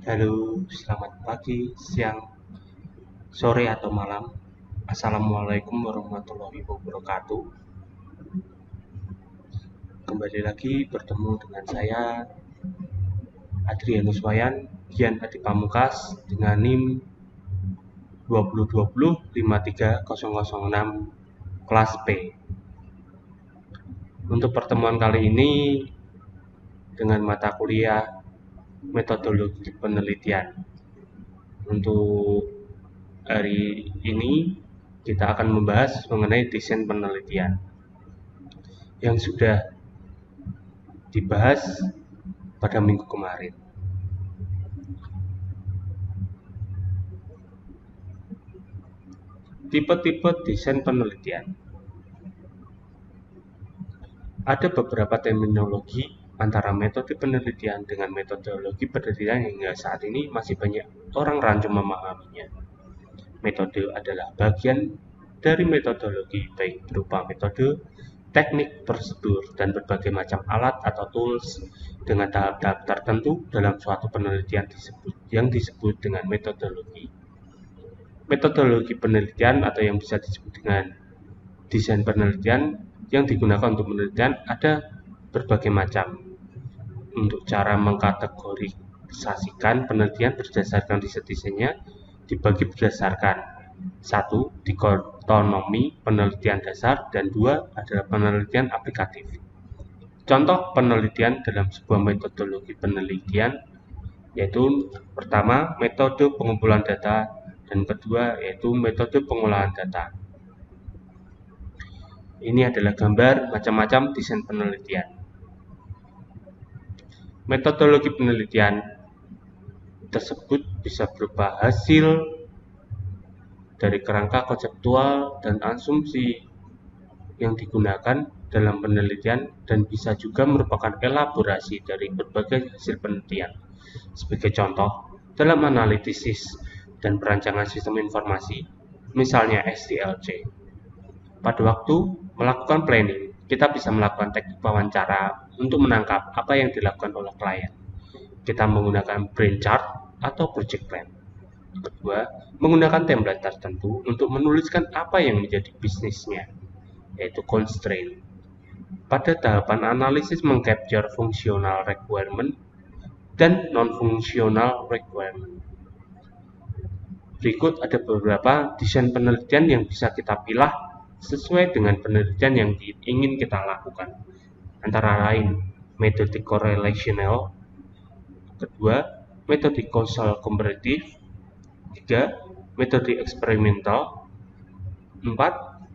Halo, selamat pagi, siang, sore atau malam. Assalamualaikum warahmatullahi wabarakatuh. Kembali lagi bertemu dengan saya Adrianus Wayan, Gian Hadi Pamungkas dengan NIM 2020-53006 kelas P. Untuk pertemuan kali ini dengan mata kuliah metodologi penelitian. Untuk hari ini kita akan membahas mengenai desain penelitian yang sudah dibahas pada minggu kemarin. Tipe-tipe desain penelitian. Ada beberapa terminologi antara metode penelitian dengan metodologi penelitian yang hingga saat ini masih banyak orang rancu memahaminya. Metode adalah bagian dari metodologi, baik berupa metode, teknik, prosedur, dan berbagai macam alat atau tools dengan tahap-tahap tertentu dalam suatu penelitian yang disebut dengan metodologi. Metodologi penelitian atau yang bisa disebut dengan desain penelitian yang digunakan untuk penelitian ada berbagai macam. Untuk cara mengkategorisasikan penelitian berdasarkan riset desainnya dibagi berdasarkan 1. Dikotomi penelitian dasar dan 2. adalah penelitian aplikatif. Contoh penelitian dalam sebuah metodologi penelitian yaitu pertama metode pengumpulan data dan kedua yaitu metode pengolahan data. Ini adalah gambar macam-macam desain penelitian. Metodologi penelitian tersebut bisa berupa hasil dari kerangka konseptual dan asumsi yang digunakan dalam penelitian dan bisa juga merupakan elaborasi dari berbagai hasil penelitian. Sebagai contoh, dalam analisis dan perancangan sistem informasi, misalnya SDLC. Pada waktu melakukan planning, kita bisa melakukan teknik wawancara untuk menangkap apa yang dilakukan oleh klien. Kita menggunakan brain chart atau project plan. Kedua, menggunakan template tertentu untuk menuliskan apa yang menjadi bisnisnya, yaitu constraint. Pada tahapan analisis mengcapture functional requirement dan non-functional requirement. Berikut ada beberapa desain penelitian yang bisa kita pilih sesuai dengan penelitian yang ingin kita lakukan. Antara lain, metode correlational, kedua, metode causal comparative, 3. metode eksperimental, 4.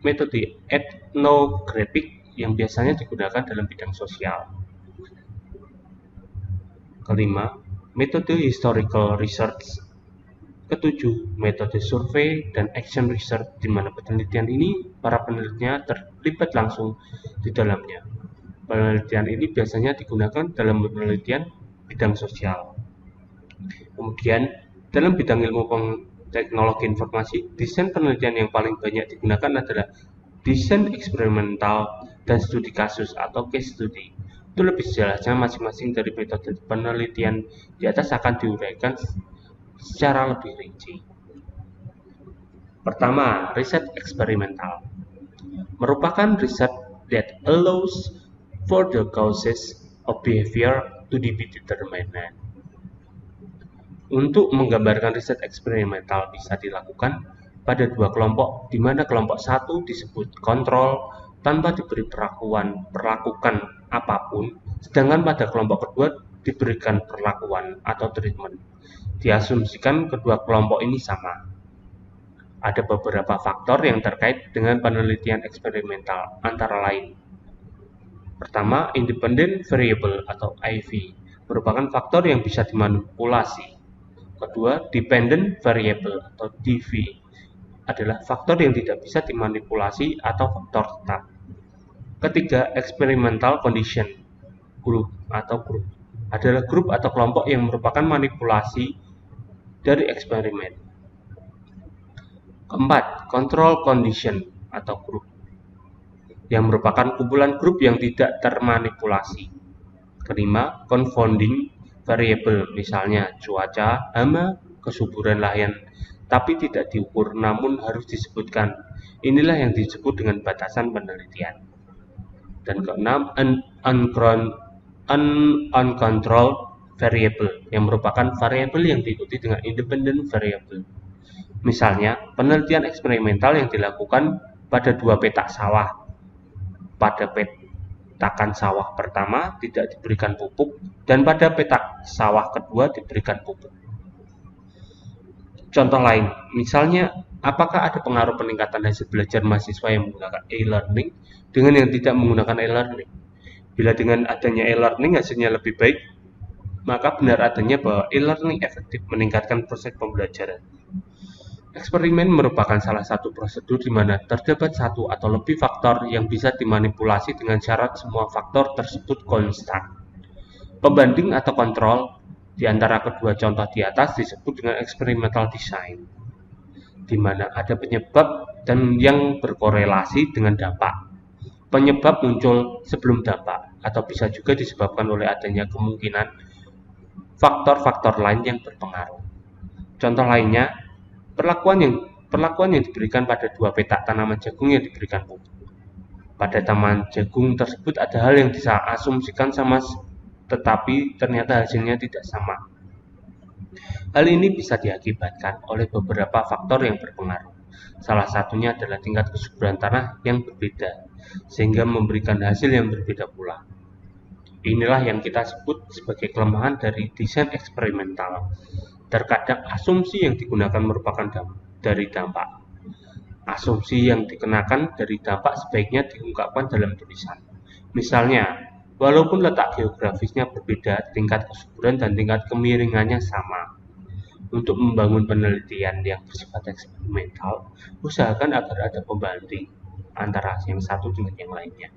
metode ethnographic yang biasanya digunakan dalam bidang sosial. Kelima, metode historical research. Ketujuh, metode survei dan action research, di mana penelitian ini para penelitinya terlibat langsung di dalamnya. Penelitian ini biasanya digunakan dalam penelitian bidang sosial. Kemudian, dalam bidang ilmu teknologi informasi, desain penelitian yang paling banyak digunakan adalah desain eksperimental dan studi kasus atau case study. Itu lebih jelasnya masing-masing dari metode penelitian di atas akan diuraikan secara lebih rinci. Pertama, riset eksperimental merupakan riset that allows for the causes of behavior to be determined. Untuk menggambarkan riset eksperimental bisa dilakukan pada dua kelompok, di mana kelompok satu disebut kontrol tanpa diberi perlakukan apapun, sedangkan pada kelompok kedua diberikan perlakuan atau treatment. Diasumsikan kedua kelompok ini sama. Ada beberapa faktor yang terkait dengan penelitian eksperimental, antara lain. Pertama, independent variable atau IV merupakan faktor yang bisa dimanipulasi. Kedua, dependent variable atau DV adalah faktor yang tidak bisa dimanipulasi atau faktor tetap. Ketiga, experimental condition group adalah grup atau kelompok yang merupakan manipulasi dari eksperimen. Keempat, control condition atau grup yang merupakan kumpulan grup yang tidak termanipulasi. Kelima, confounding variabel, misalnya cuaca, hama, kesuburan lahan, tapi tidak diukur namun harus disebutkan. Inilah yang disebut dengan batasan penelitian. Dan keenam, uncontrolled variable, yang merupakan variabel yang diikuti dengan independent variable. Misalnya, penelitian eksperimental yang dilakukan pada dua petak sawah. Pada petakan sawah pertama tidak diberikan pupuk, dan pada petak sawah kedua diberikan pupuk. Contoh lain, misalnya, apakah ada pengaruh peningkatan hasil belajar mahasiswa yang menggunakan e-learning dengan yang tidak menggunakan e-learning? Bila dengan adanya e-learning hasilnya lebih baik, maka benar adanya bahwa e-learning efektif meningkatkan proses pembelajaran. Eksperimen merupakan salah satu prosedur di mana terdapat satu atau lebih faktor yang bisa dimanipulasi dengan syarat semua faktor tersebut konstan. Pembanding atau kontrol di antara kedua contoh di atas disebut dengan experimental design, di mana ada penyebab dan yang berkorelasi dengan dampak. Penyebab muncul sebelum dampak, atau bisa juga disebabkan oleh adanya kemungkinan faktor-faktor lain yang berpengaruh. Contoh lainnya, perlakuan yang diberikan pada dua petak tanaman jagung yang diberikan pupuk. Pada tanaman jagung tersebut ada hal yang diasumsikan sama, tetapi ternyata hasilnya tidak sama. Hal ini bisa diakibatkan oleh beberapa faktor yang berpengaruh. Salah satunya adalah tingkat kesuburan tanah yang berbeda, sehingga memberikan hasil yang berbeda pula. Inilah yang kita sebut sebagai kelemahan dari desain eksperimental. Terkadang asumsi yang digunakan merupakan dari dampak. Asumsi yang dikenakan dari dampak sebaiknya diungkapkan dalam tulisan. Misalnya, walaupun letak geografisnya berbeda, tingkat kesuburan dan tingkat kemiringannya sama. Untuk membangun penelitian yang bersifat eksperimental, usahakan agar ada pembanding antara yang satu dengan yang lainnya.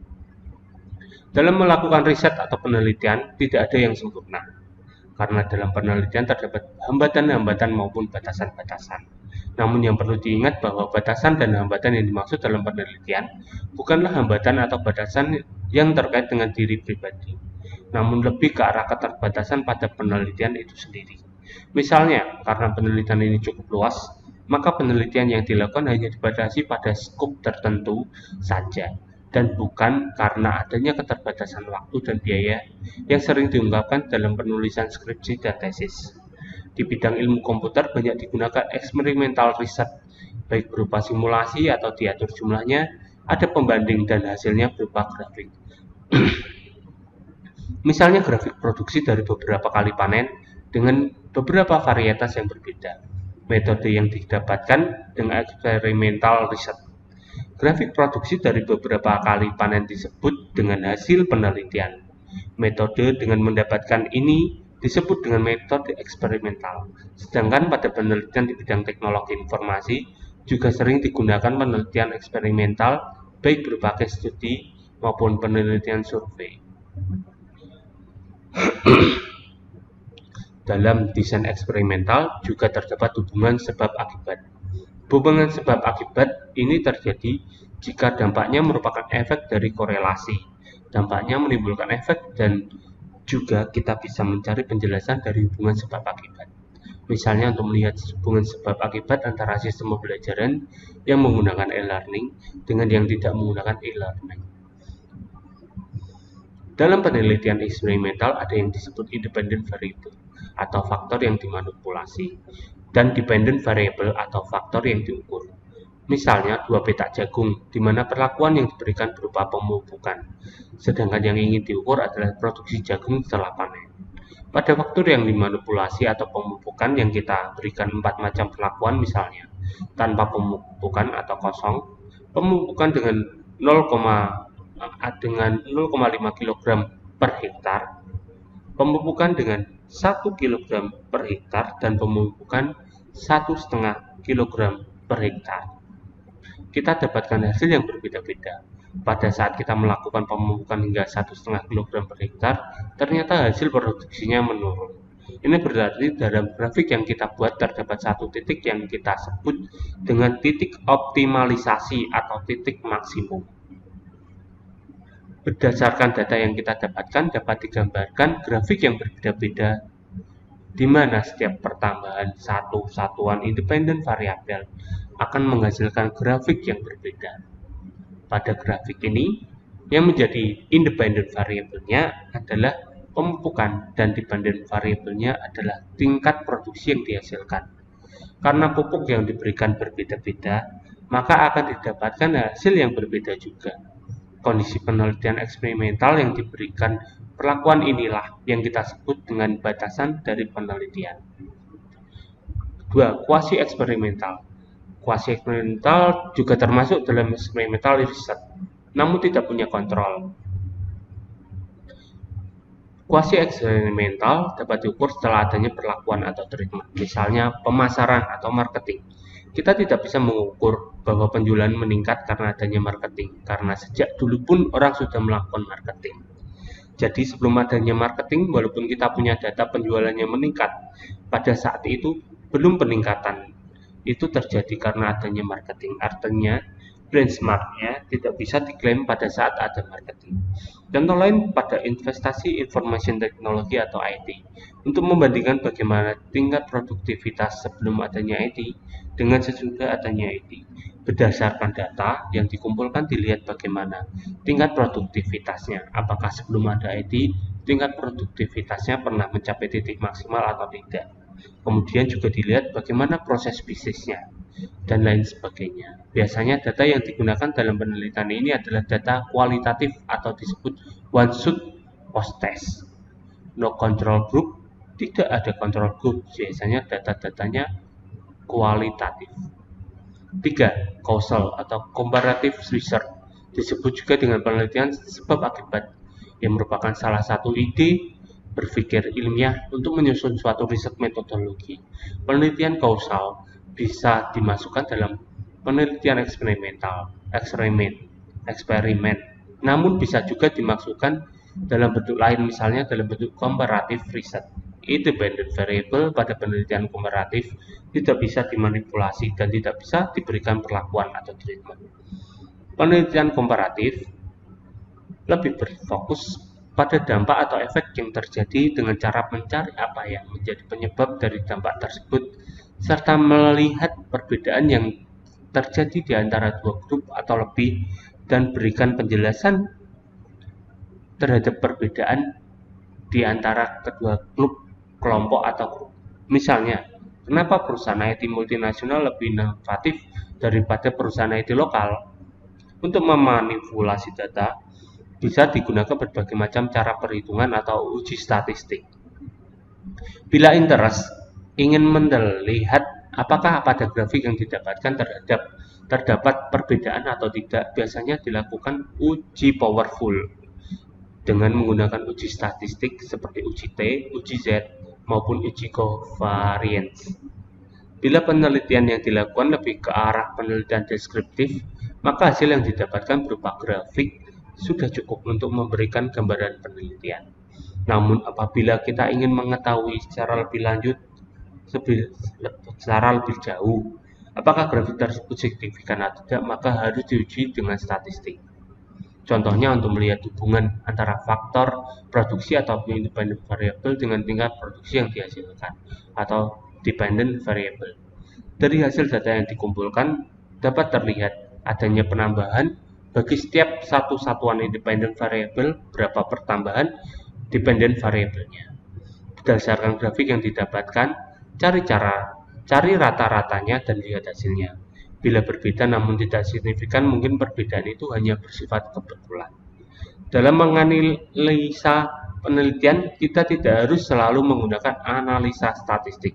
Dalam melakukan riset atau penelitian, tidak ada yang sempurna. Karena dalam penelitian terdapat hambatan-hambatan maupun batasan-batasan. Namun yang perlu diingat bahwa batasan dan hambatan yang dimaksud dalam penelitian bukanlah hambatan atau batasan yang terkait dengan diri pribadi, namun lebih ke arah keterbatasan pada penelitian itu sendiri. Misalnya, karena penelitian ini cukup luas, maka penelitian yang dilakukan hanya dibatasi pada skop tertentu saja, dan bukan karena adanya keterbatasan waktu dan biaya yang sering diungkapkan dalam penulisan skripsi dan tesis. Di bidang ilmu komputer banyak digunakan eksperimental riset, baik berupa simulasi atau diatur jumlahnya, ada pembanding dan hasilnya berupa grafik. Misalnya grafik produksi dari beberapa kali panen dengan beberapa varietas yang berbeda. Metode yang didapatkan dengan eksperimental riset. Grafik produksi dari beberapa kali panen disebut dengan hasil penelitian. Metode dengan mendapatkan ini disebut dengan metode eksperimental. Sedangkan pada penelitian di bidang teknologi informasi juga sering digunakan penelitian eksperimental baik berupa case study maupun penelitian survei. Dalam desain eksperimental juga terdapat hubungan sebab akibat. Hubungan sebab akibat ini terjadi jika dampaknya merupakan efek dari korelasi. Dampaknya menimbulkan efek dan juga kita bisa mencari penjelasan dari hubungan sebab akibat. Misalnya untuk melihat hubungan sebab akibat antara sistem pembelajaran yang menggunakan e-learning dengan yang tidak menggunakan e-learning. Dalam penelitian eksperimental ada yang disebut independent variable atau faktor yang dimanipulasi, dan dependent variable atau faktor yang diukur. Misalnya dua petak jagung, di mana perlakuan yang diberikan berupa pemupukan, sedangkan yang ingin diukur adalah produksi jagung setelah panen. Pada faktor yang dimanipulasi atau pemupukan yang kita berikan 4 macam perlakuan, misalnya tanpa pemupukan atau kosong, pemupukan dengan 0,5 kg per hektar, pemupukan dengan 1 kg per hektar, dan pemupukan 1,5 kg per hektar. Kita dapatkan hasil yang berbeda-beda. Pada saat kita melakukan pemupukan hingga 1,5 kg per hektar, ternyata hasil produksinya menurun. Ini berarti dalam grafik yang kita buat terdapat satu titik yang kita sebut dengan titik optimalisasi atau titik maksimum. Berdasarkan data yang kita dapatkan dapat digambarkan grafik yang berbeda-beda di mana setiap pertambahan satu satuan independen variabel akan menghasilkan grafik yang berbeda. Pada grafik ini, yang menjadi independen variabelnya adalah pemupukan dan dependen variabelnya adalah tingkat produksi yang dihasilkan. Karena pupuk yang diberikan berbeda-beda, maka akan didapatkan hasil yang berbeda juga. Kondisi penelitian eksperimental yang diberikan perlakuan inilah yang kita sebut dengan batasan dari penelitian. 2. Kuasi eksperimental. Kuasi eksperimental juga termasuk dalam experimental research, namun tidak punya kontrol. Kuasi eksperimental dapat diukur setelah adanya perlakuan atau treatment, misalnya pemasaran atau marketing. Kita tidak bisa mengukur bahwa penjualan meningkat karena adanya marketing, karena sejak dulu pun orang sudah melakukan marketing. Jadi sebelum adanya marketing, walaupun kita punya data penjualannya meningkat, pada saat itu belum peningkatan. Itu terjadi karena adanya marketing. Artinya benchmark-nya tidak bisa diklaim pada saat ada marketing. Contoh lain pada investasi information technology atau IT. Untuk membandingkan bagaimana tingkat produktivitas sebelum adanya IT dengan sesudah adanya IT. Berdasarkan data yang dikumpulkan dilihat bagaimana tingkat produktivitasnya. Apakah sebelum ada IT tingkat produktivitasnya pernah mencapai titik maksimal atau tidak. Kemudian juga dilihat bagaimana proses bisnisnya dan lain sebagainya. Biasanya data yang digunakan dalam penelitian ini adalah data kualitatif atau disebut one shot post test. No control group, tidak ada control group, biasanya data-datanya kualitatif. 3. Causal atau comparative research, disebut juga dengan penelitian sebab akibat, yang merupakan salah satu ide berpikir ilmiah untuk menyusun suatu riset metodologi. Penelitian kausal bisa dimasukkan dalam penelitian eksperimen, namun bisa juga dimasukkan dalam bentuk lain, misalnya dalam bentuk comparative research. Independent variable pada penelitian komparatif tidak bisa dimanipulasi dan tidak bisa diberikan perlakuan atau treatment. Penelitian komparatif lebih berfokus pada dampak atau efek yang terjadi dengan cara mencari apa yang menjadi penyebab dari dampak tersebut, serta melihat perbedaan yang terjadi di antara dua grup atau lebih dan berikan penjelasan terhadap perbedaan di antara kedua grup, kelompok atau grup. Misalnya, kenapa perusahaan IT multinasional lebih inovatif daripada perusahaan IT lokal? Untuk memanipulasi data, bisa digunakan berbagai macam cara perhitungan atau uji statistik. Bila interest ingin melihat apakah pada grafik yang didapatkan terdapat perbedaan atau tidak, biasanya dilakukan uji powerful dengan menggunakan uji statistik seperti uji T, uji Z, maupun uji covariance. Bila penelitian yang dilakukan lebih ke arah penelitian deskriptif, maka hasil yang didapatkan berupa grafik sudah cukup untuk memberikan gambaran penelitian. Namun apabila kita ingin mengetahui secara lebih lanjut, secara lebih jauh, apakah grafik tersebut signifikan atau tidak, maka harus diuji dengan statistik. Contohnya untuk melihat hubungan antara faktor produksi atau independent variable dengan tingkat produksi yang dihasilkan atau dependent variable. Dari hasil data yang dikumpulkan dapat terlihat adanya penambahan bagi setiap satu satuan independent variable, berapa pertambahan dependent variable-nya. Berdasarkan grafik yang didapatkan, cari rata-ratanya dan lihat hasilnya. Bila berbeda namun tidak signifikan, mungkin perbedaan itu hanya bersifat kebetulan. Dalam menganalisa penelitian, kita tidak harus selalu menggunakan analisa statistik,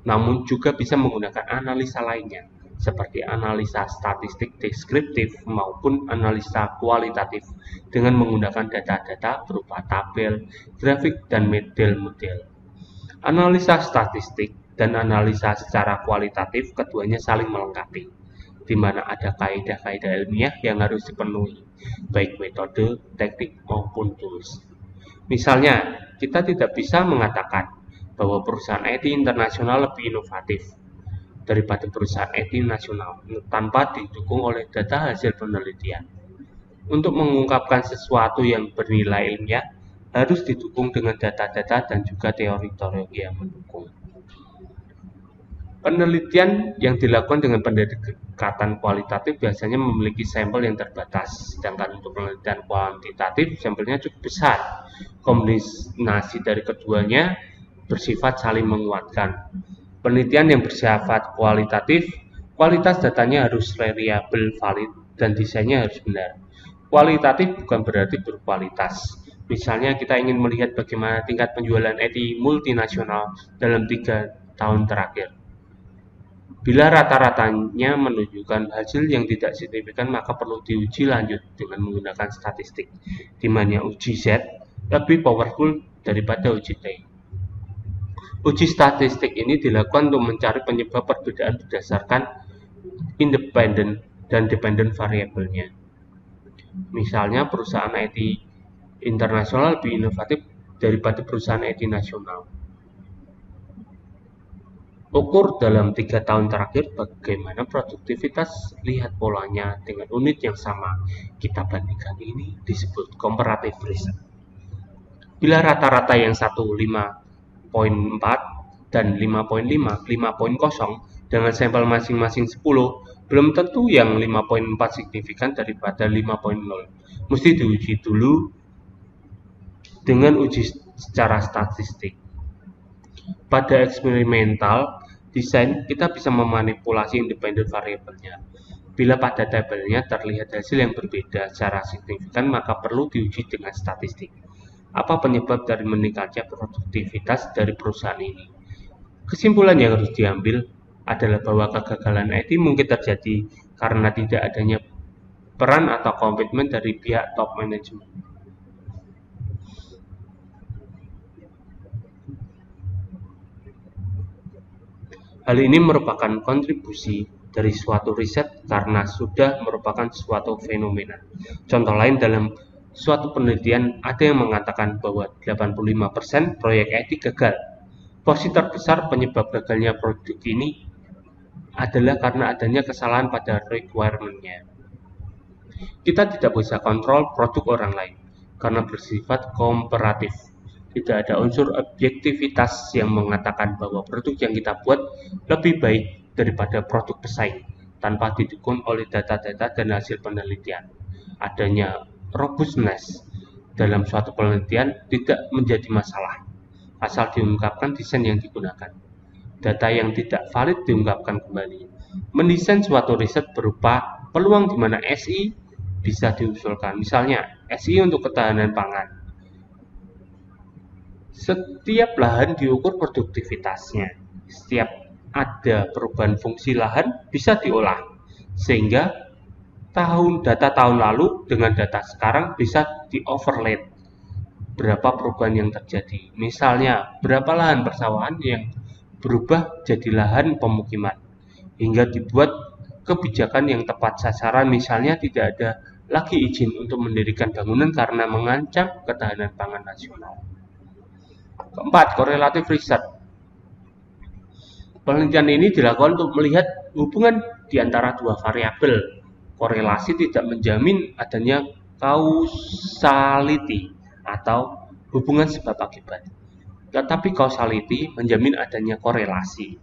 namun juga bisa menggunakan analisa lainnya, seperti analisa statistik deskriptif maupun analisa kualitatif dengan menggunakan data-data berupa tabel, grafik, dan model-model. Analisa statistik dan analisa secara kualitatif keduanya saling melengkapi, di mana ada kaidah-kaidah ilmiah yang harus dipenuhi, baik metode, teknik, maupun tools. Misalnya, kita tidak bisa mengatakan bahwa perusahaan IT internasional lebih inovatif daripada perusahaan IT nasional tanpa didukung oleh data hasil penelitian. Untuk mengungkapkan sesuatu yang bernilai ilmiah, harus didukung dengan data-data dan juga teori-teori yang mendukung. Penelitian yang dilakukan dengan pendekatan kualitatif biasanya memiliki sampel yang terbatas, sedangkan untuk penelitian kuantitatif sampelnya cukup besar. Kombinasi dari keduanya bersifat saling menguatkan. Penelitian yang bersifat kualitatif, kualitas datanya harus reliabel, valid, dan desainnya harus benar. Kualitatif bukan berarti berkualitas. Misalnya kita ingin melihat bagaimana tingkat penjualan IT multinasional dalam 3 tahun terakhir. Bila rata-ratanya menunjukkan hasil yang tidak signifikan, maka perlu diuji lanjut dengan menggunakan statistik, di mana uji Z lebih powerful daripada uji T. Uji statistik ini dilakukan untuk mencari penyebab perbedaan berdasarkan independen dan dependent variabelnya. Misalnya, perusahaan IT internasional lebih inovatif daripada perusahaan IT nasional. Ukur dalam 3 tahun terakhir bagaimana produktivitas, lihat polanya dengan unit yang sama. Kita bandingkan, ini disebut comparative research. Bila rata-rata yang 5.4 dan 5.5, 5.0 dengan sampel masing-masing 10, belum tentu yang 5.4 signifikan daripada 5.0. Mesti diuji dulu dengan uji secara statistik. Pada eksperimental desain, kita bisa memanipulasi independen variabelnya. Bila pada tabelnya terlihat hasil yang berbeda secara signifikan, maka perlu diuji dengan statistik. Apa penyebab dari meningkatnya produktivitas dari perusahaan ini? Kesimpulan yang harus diambil adalah bahwa kegagalan IT mungkin terjadi karena tidak adanya peran atau komitmen dari pihak top manajemen. Hal ini merupakan kontribusi dari suatu riset karena sudah merupakan suatu fenomena. Contoh lain, dalam suatu penelitian ada yang mengatakan bahwa 85% proyek IT gagal. Porsi terbesar penyebab gagalnya produk ini adalah karena adanya kesalahan pada requirement-nya. Kita tidak bisa kontrol produk orang lain karena bersifat komparatif. Tidak ada unsur objektivitas yang mengatakan bahwa produk yang kita buat lebih baik daripada produk pesaing tanpa didukung oleh data-data dan hasil penelitian. Adanya robustness dalam suatu penelitian tidak menjadi masalah, asal diungkapkan desain yang digunakan. Data yang tidak valid diungkapkan kembali. Mendesain suatu riset berupa peluang di mana SI bisa diusulkan. Misalnya, SI untuk ketahanan pangan. Setiap lahan diukur produktivitasnya. Setiap ada perubahan fungsi lahan bisa diolah, sehingga data tahun lalu dengan data sekarang bisa di-overlay berapa perubahan yang terjadi. Misalnya, berapa lahan persawahan yang berubah jadi lahan pemukiman, hingga dibuat kebijakan yang tepat sasaran. Misalnya, tidak ada lagi izin untuk mendirikan bangunan karena mengancam ketahanan pangan nasional. Keempat, korelatif riset. Penelitian ini dilakukan untuk melihat hubungan di antara dua variabel. Korelasi tidak menjamin adanya causality atau hubungan sebab akibat, tetapi causality menjamin adanya korelasi.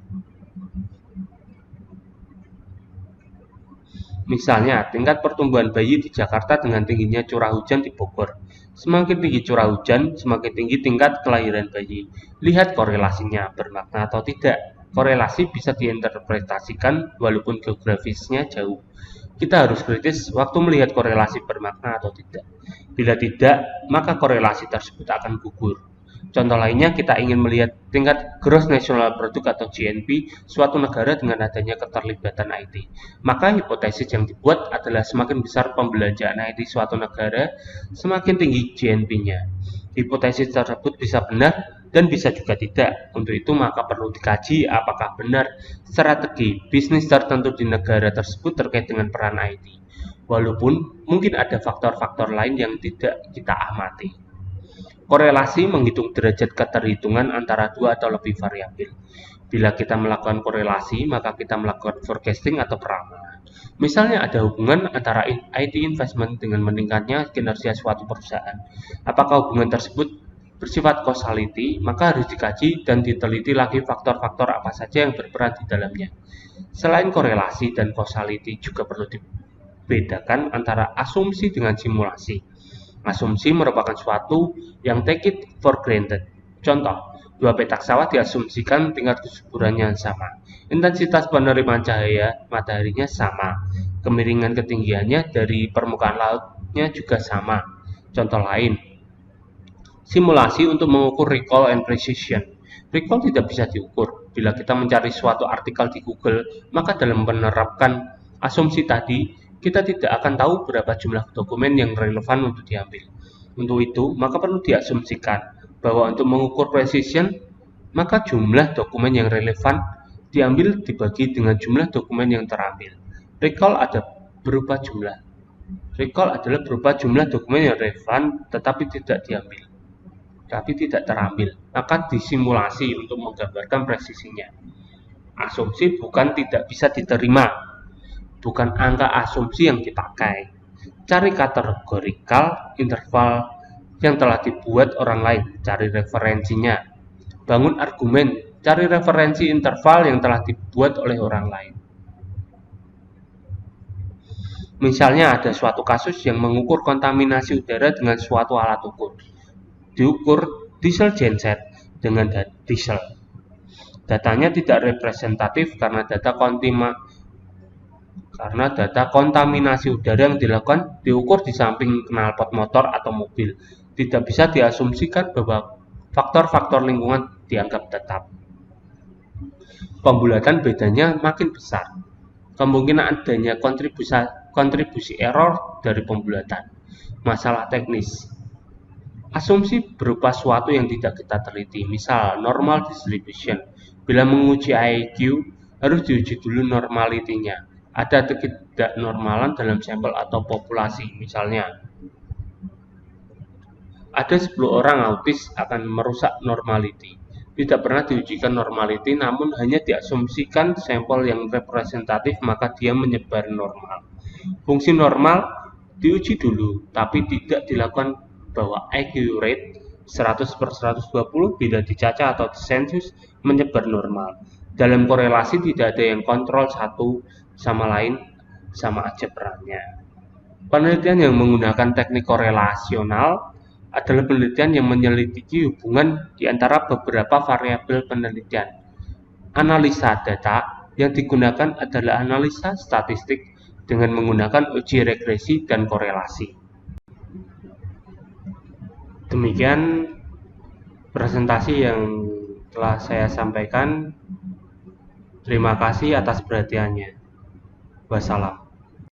Misalnya, tingkat pertumbuhan bayi di Jakarta dengan tingginya curah hujan di Bogor. Semakin tinggi curah hujan, semakin tinggi tingkat kelahiran bayi. Lihat korelasinya bermakna atau tidak. Korelasi bisa diinterpretasikan walaupun geografisnya jauh. Kita harus kritis waktu melihat korelasi bermakna atau tidak. Bila tidak, maka korelasi tersebut akan gugur. Contoh lainnya, kita ingin melihat tingkat Gross National Product atau GNP suatu negara dengan adanya keterlibatan IT. Maka hipotesis yang dibuat adalah semakin besar pembelanjaan IT suatu negara, semakin tinggi GNP-nya. Hipotesis tersebut bisa benar dan bisa juga tidak. Untuk itu maka perlu dikaji apakah benar strategi bisnis tertentu di negara tersebut terkait dengan peran IT. Walaupun mungkin ada faktor-faktor lain yang tidak kita amati. Korelasi menghitung derajat keterhitungan antara dua atau lebih variabel. Bila kita melakukan korelasi, maka kita melakukan forecasting atau peramalan. Misalnya ada hubungan antara IT investment dengan meningkatnya kinerja suatu perusahaan. Apakah hubungan tersebut bersifat causality, maka harus dikaji dan diteliti lagi faktor-faktor apa saja yang berperan di dalamnya. Selain korelasi dan causality, juga perlu dibedakan antara asumsi dengan simulasi. Asumsi merupakan suatu yang take it for granted. Contoh, dua petak sawah diasumsikan tingkat kesuburannya sama, intensitas penerimaan cahaya mataharinya sama, kemiringan ketinggiannya dari permukaan lautnya juga sama. Contoh lain, simulasi untuk mengukur recall and precision. Recall tidak bisa diukur. Bila kita mencari suatu artikel di Google, maka dalam menerapkan asumsi tadi, kita tidak akan tahu berapa jumlah dokumen yang relevan untuk diambil. Untuk itu, maka perlu diasumsikan bahwa untuk mengukur precision, maka jumlah dokumen yang relevan diambil dibagi dengan jumlah dokumen yang terambil. Recall adalah berupa jumlah dokumen yang relevan tetapi tidak terambil, maka disimulasi untuk menggambarkan presisinya. Asumsi bukan tidak bisa diterima, bukan angka asumsi yang dipakai. Cari kategorikal interval yang telah dibuat orang lain, cari referensinya. Bangun argumen, cari referensi interval yang telah dibuat oleh orang lain. Misalnya ada suatu kasus yang mengukur kontaminasi udara dengan suatu alat ukur. Diukur diesel genset dengan diesel. Datanya tidak representatif karena data kontaminasi udara yang diukur di samping knalpot motor atau mobil. Tidak bisa diasumsikan bahwa faktor-faktor lingkungan dianggap tetap. Pembulatan bedanya makin besar. Kemungkinan adanya kontribusi error dari pembulatan. Masalah teknis. Asumsi berupa suatu yang tidak kita teliti, misal normal distribution. Bila menguji IQ, harus diuji dulu normalitinya. Ada ketidaknormalan dalam sampel atau populasi, misalnya. Ada 10 orang autis akan merusak normality. Tidak pernah diujikan normality, namun hanya diasumsikan sampel yang representatif, maka dia menyebar normal. Fungsi normal diuji dulu, tapi tidak dilakukan bahwa IQ rate 100/120 bila dicacah atau disensus menyebar normal. Dalam korelasi tidak ada yang kontrol satu sama lain, sama aja perannya. Penelitian yang menggunakan teknik korelasional adalah penelitian yang menyelidiki hubungan di antara beberapa variabel penelitian. Analisa data yang digunakan adalah analisa statistik dengan menggunakan uji regresi dan korelasi. Demikian presentasi yang telah saya sampaikan. Terima kasih atas perhatiannya. Wassalam.